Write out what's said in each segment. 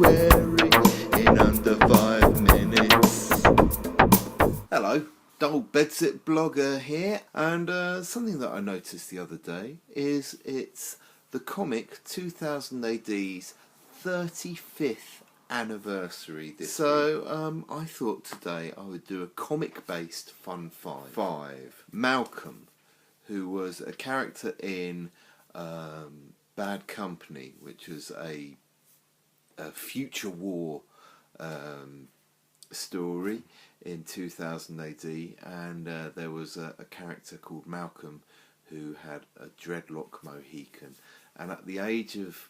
January in under 5 minutes. Hello, Donald Bedsit blogger here, and something that I noticed the other day is it's the comic 2000 AD's 35th anniversary this week. I thought today I would do a comic based fun five. Malcolm, who was a character in Bad Company, which was a future war story in 2000 AD, and there was a character called Malcolm who had a dreadlock Mohican, and at the age of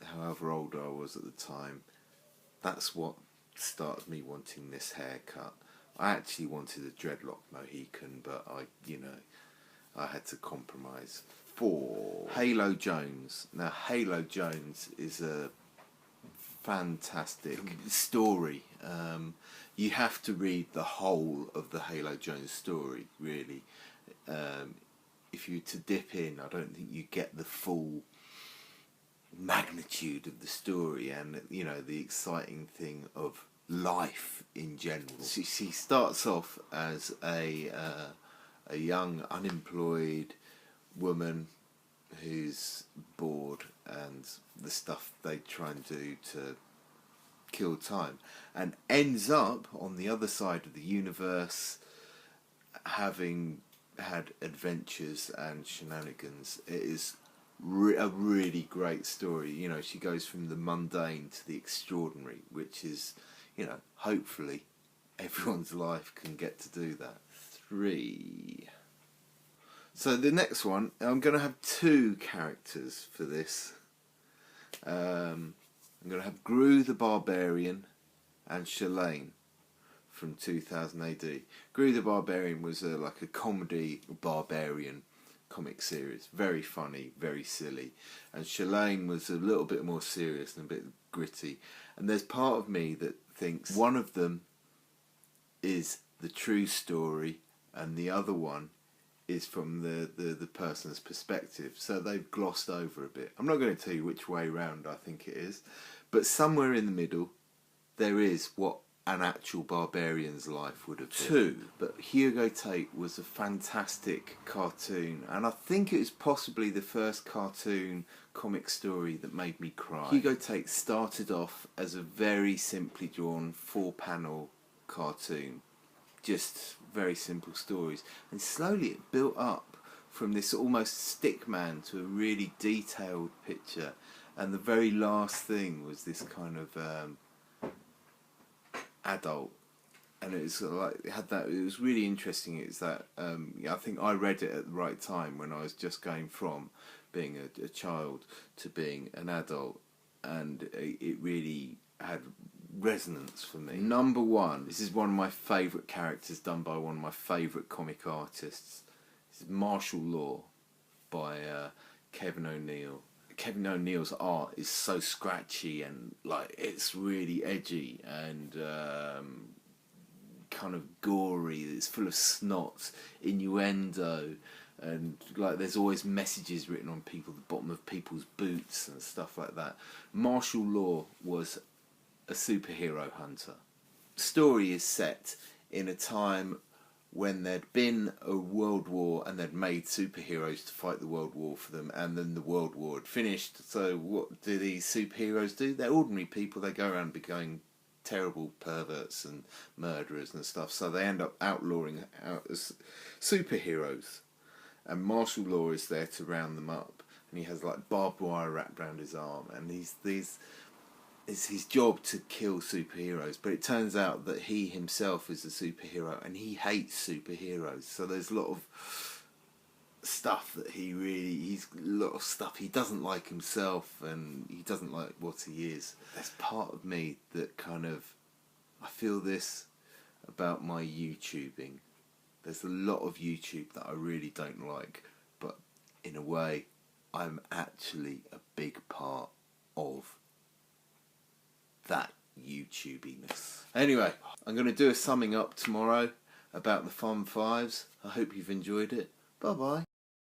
however old I was at the time, that's what started me wanting this haircut. I actually wanted a dreadlock Mohican, but I had to compromise. 4. Halo Jones. Now, Halo Jones is a fantastic story. You have to read the whole of the Halo Jones story, really. If you were to dip in, I don't think you get the full magnitude of the story and the exciting thing of life in general. She starts off as a young unemployed woman who's bored, and the stuff they try and do to kill time, and ends up on the other side of the universe having had adventures and shenanigans. It is a really great story. She goes from the mundane to the extraordinary, which is, hopefully everyone's life can get to do that. 3. So the next one, I'm going to have 2 characters for this. I'm going to have Gru the Barbarian and Shalane from 2000 AD. Gru the Barbarian was like a comedy barbarian comic series. Very funny, very silly. And Shalane was a little bit more serious and a bit gritty. And there's part of me that thinks one of them is the true story and the other one is from the person's perspective, so they've glossed over a bit. I'm not going to tell you which way round I think it is, but somewhere in the middle there is what an actual barbarian's life would have been. 2. But Hugo Tate was a fantastic cartoon, and I think it was possibly the first cartoon comic story that made me cry. Hugo Tate started off as a very simply drawn 4-panel cartoon, just very simple stories, and slowly it built up from this almost stick man to a really detailed picture, and the very last thing was this kind of adult, and it was it was really interesting. It's that I think I read it at the right time when I was just going from being a child to being an adult, and it really had resonance for me. Number 1. This is one of my favourite characters done by one of my favourite comic artists. This is Martial Law by Kevin O'Neill. Kevin O'Neill's art is so scratchy and it's really edgy and kind of gory. It's full of snot, innuendo, and there's always messages written on the bottom of people's boots and stuff like that. Martial Law was a superhero hunter. The story is set in a time when there'd been a world war and they'd made superheroes to fight the world war for them, and then the world war had finished. So what do these superheroes do? They're ordinary people. They go around becoming terrible perverts and murderers and stuff, so they end up outlawing out as superheroes, and Martial Law is there to round them up, and he has barbed wire wrapped around his arm, and it's his job to kill superheroes, but it turns out that he himself is a superhero and he hates superheroes. So there's a lot of stuff that he's a lot of stuff he doesn't like himself, and he doesn't like what he is. There's part of me that I feel this about my YouTubing. There's a lot of YouTube that I really don't like, but in a way I'm actually a big part of that YouTubiness. Anyway, I'm going to do a summing up tomorrow about the Fun Fives. I hope you've enjoyed it. Bye bye.